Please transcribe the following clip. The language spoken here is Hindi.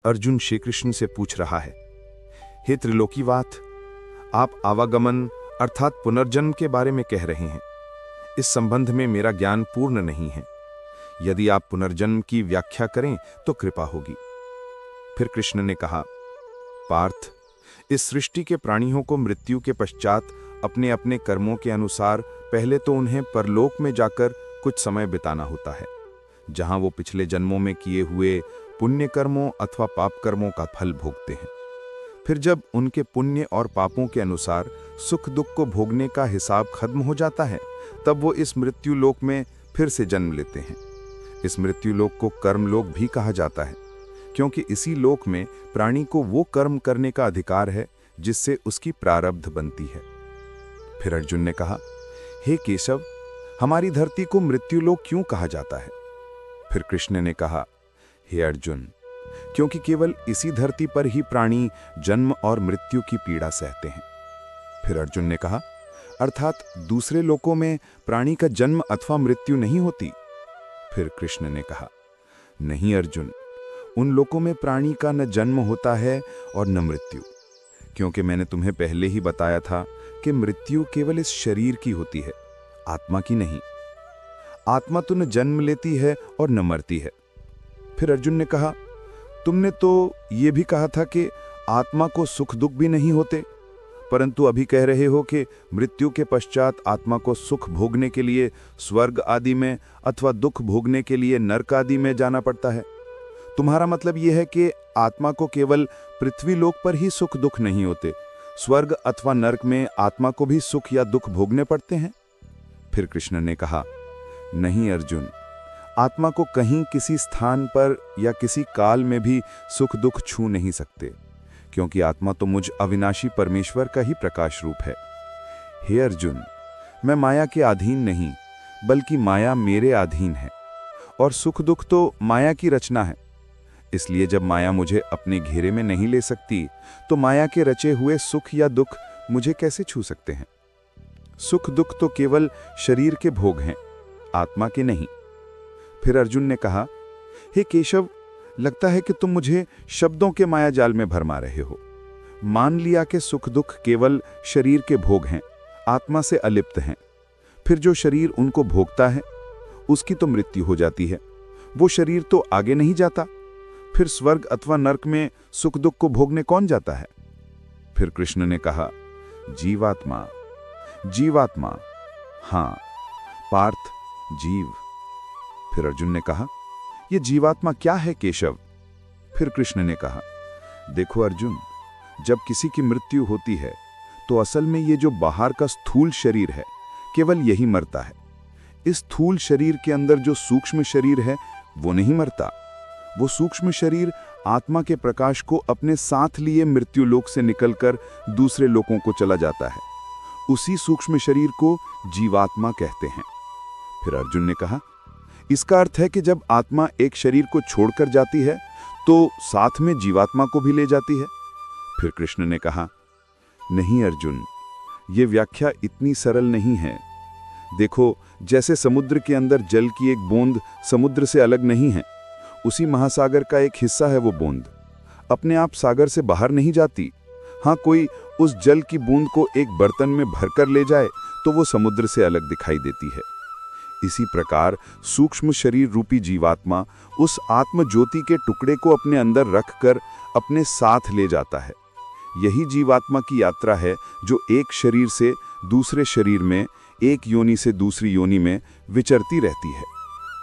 अर्जुन श्री कृष्ण से पूछ रहा है, हे त्रिलोकीवात, आप आवागमन अर्थात पुनर्जन्म के बारे में कह रहे हैं। इस संबंध में मेरा ज्ञान पूर्ण नहीं है। यदि आप पुनर्जन्म की व्याख्या करें तो कृपा होगी। फिर कृष्ण ने कहा, पार्थ, इस सृष्टि के प्राणियों को मृत्यु के पश्चात अपने अपने कर्मों के अनुसार पहले तो उन्हें परलोक में जाकर कुछ समय बिताना होता है, जहां वो पिछले जन्मों में किए हुए पुण्य कर्मों अथवा पाप कर्मों का फल भोगते हैं। फिर जब उनके पुण्य और पापों के अनुसार सुख दुख को भोगने का हिसाब खत्म हो जाता है, तब वो इस मृत्यु लोक में फिर से जन्म लेते हैं। इस मृत्यु लोक को कर्मलोक भी कहा जाता है, क्योंकि इसी लोक में प्राणी को वो कर्म करने का अधिकार है जिससे उसकी प्रारब्ध बनती है। फिर अर्जुन ने कहा, हे केशव, हमारी धरती को मृत्यु लोक क्यों कहा जाता है? फिर कृष्ण ने कहा, हे अर्जुन, क्योंकि केवल इसी धरती पर ही प्राणी जन्म और मृत्यु की पीड़ा सहते हैं। फिर अर्जुन ने कहा, अर्थात दूसरे लोकों में प्राणी का जन्म अथवा मृत्यु नहीं होती? फिर कृष्ण ने कहा, नहीं अर्जुन, उन लोकों में प्राणी का न जन्म होता है और न मृत्यु, क्योंकि मैंने तुम्हें पहले ही बताया था कि मृत्यु केवल इस शरीर की होती है, आत्मा की नहीं। आत्मा तो न जन्म लेती है और न मरती है। फिर अर्जुन ने कहा, तुमने तो ये भी कहा था कि आत्मा को सुख दुख भी नहीं होते, परंतु अभी कह रहे हो कि मृत्यु के पश्चात आत्मा को सुख भोगने के लिए स्वर्ग आदि में अथवा दुख भोगने के लिए नरक आदि में जाना पड़ता है। तुम्हारा मतलब यह है कि आत्मा को केवल पृथ्वी लोक पर ही सुख दुख नहीं होते, स्वर्ग अथवा नरक में आत्मा को भी सुख या दुख भोगने पड़ते हैं? फिर कृष्ण ने कहा, नहीं अर्जुन, आत्मा को कहीं किसी स्थान पर या किसी काल में भी सुख दुख छू नहीं सकते, क्योंकि आत्मा तो मुझ अविनाशी परमेश्वर का ही प्रकाश रूप है। हे अर्जुन, मैं माया के अधीन नहीं, बल्कि माया मेरे अधीन है, और सुख दुख तो माया की रचना है। इसलिए जब माया मुझे अपने घेरे में नहीं ले सकती, तो माया के रचे हुए सुख या दुख मुझे कैसे छू सकते हैं? सुख दुख तो केवल शरीर के भोग हैं, आत्मा के नहीं। फिर अर्जुन ने कहा, हे केशव, लगता है कि तुम मुझे शब्दों के माया जाल में भरमा रहे हो। मान लिया कि सुख दुख केवल शरीर के भोग हैं, आत्मा से अलिप्त हैं। फिर जो शरीर उनको भोगता है, उसकी तो मृत्यु हो जाती है, वो शरीर तो आगे नहीं जाता। फिर स्वर्ग अथवा नरक में सुख दुख को भोगने कौन जाता है? फिर कृष्ण ने कहा, जीवात्मा। जीवात्मा, हाँ पार्थ, जीव। फिर अर्जुन ने कहा, यह जीवात्मा क्या है केशव? फिर कृष्ण ने कहा, देखो अर्जुन, जब किसी की मृत्यु होती है तो असल में ये जो बाहर का स्थूल शरीर है, केवल यही मरता है। इस स्थूल शरीर के अंदर जो सूक्ष्म शरीर है वो नहीं मरता। वो सूक्ष्म शरीर आत्मा के प्रकाश को अपने साथ लिए मृत्यु लोक से निकलकर दूसरे लोकों को चला जाता है। उसी सूक्ष्म शरीर को जीवात्मा कहते हैं। फिर अर्जुन ने कहा, इसका अर्थ है कि जब आत्मा एक शरीर को छोड़कर जाती है तो साथ में जीवात्मा को भी ले जाती है? फिर कृष्ण ने कहा, नहीं अर्जुन, ये व्याख्या इतनी सरल नहीं है। देखो, जैसे समुद्र के अंदर जल की एक बूंद समुद्र से अलग नहीं है, उसी महासागर का एक हिस्सा है वो बूंद, अपने आप सागर से बाहर नहीं जाती। हाँ, कोई उस जल की बूंद को एक बर्तन में भरकर ले जाए तो वो समुद्र से अलग दिखाई देती है। इसी प्रकार सूक्ष्म शरीर रूपी जीवात्मा उस आत्म ज्योति के टुकड़े को अपने अंदर रखकर अपने साथ ले जाता है। यही जीवात्मा की यात्रा है जो एक शरीर से दूसरे शरीर में, एक योनि से दूसरी योनि में विचरती रहती है।